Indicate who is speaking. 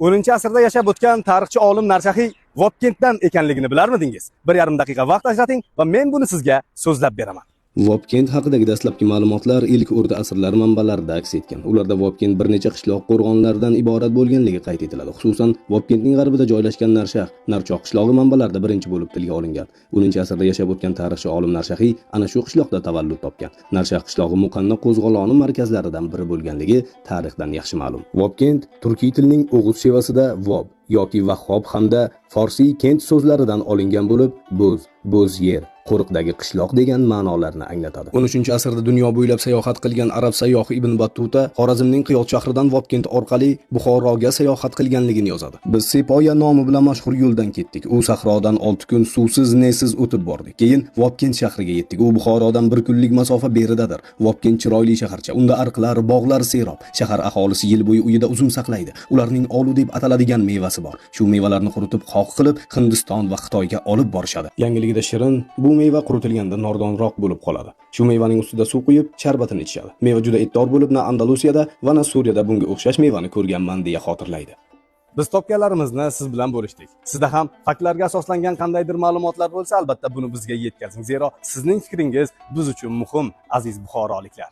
Speaker 1: 10-asrda yashab o'tgan tarixchi olim Narshahiy Vobkentdan ekanligini bilarmidingiz? 1,5 daqiqa vaqt ajrating va men buni sizga so'zlab beraman.
Speaker 2: Vobkent haqidagi dastlabki ma'lumotlar ilk o'rta asrlar manbalarida aks etgan. Ularda Vobkent bir necha qishloq qo'rg'onlardan iborat bo'lganligi qayd etiladi. Xususan, Vobkentning g'arbida joylashgan Narchoq qishlog'i manbalarida birinchi bo'lib tilga olingan. 10-asrda yashab o'tgan tarixchi olim Narshahiy ana shu qishloqda tavallud topgan. Narchoq qishlog'i Muqanna qo'zg'oloni markazlaridan biri bo'lganligi tarixdan yaxshi ma'lum. Vobkent turkiy tilning o'g'uz shevasida vob yoki vahhob hamda forsiy kent so'zlaridan olingan bo'lib, bo'z yer, qo'riqdagi qishloq degan ma'nolarni anglatadi. 13-asrda dunyo bo'ylab sayohat qilgan arab sayyohi Ibn Battuta Xorazmning Qiyot shahridan Vobkent orqali Buxoroga sayohat qilganligini yozadi. Biz Sepoya nomi bilan mashhur yo'ldan ketdik. U sahrodan 6 kun suvsiz, nesiz o'tib bordik. Keyin Vobkent shahriga yetdik. U Buxorodan 1 kunlik masofa beridadir. Vobkent chiroyli shaharcha. Unda ariqlar, bog'lar serob. Shahar aholisi yil bo'yi uyida uzum saqlaydi. Ularning olu deb ataladigan mevasi bor. Shu mevalarni quritib qoq qilib Hindiston va Xitoyga olib borishadi. Yangiligida shirin, bu meva quritilganda nordonroq bo'lib qoladi. Shu mevaning ustida suv quyib, sharbatini ichishadi. Meva juda e'tibor bo'lib, na Andalusiyada va na Suriyada bunga o'xshash mevani ko'rganman deya xotirlaydi.
Speaker 1: Biz topganlarimizni siz bilan bo'lishdik. Sizda ham faktlarga asoslangan qandaydir ma'lumotlar bo'lsa, albatta buni bizga yetkazing. Zero sizning fikringiz biz uchun muhim, aziz buxoroliklar.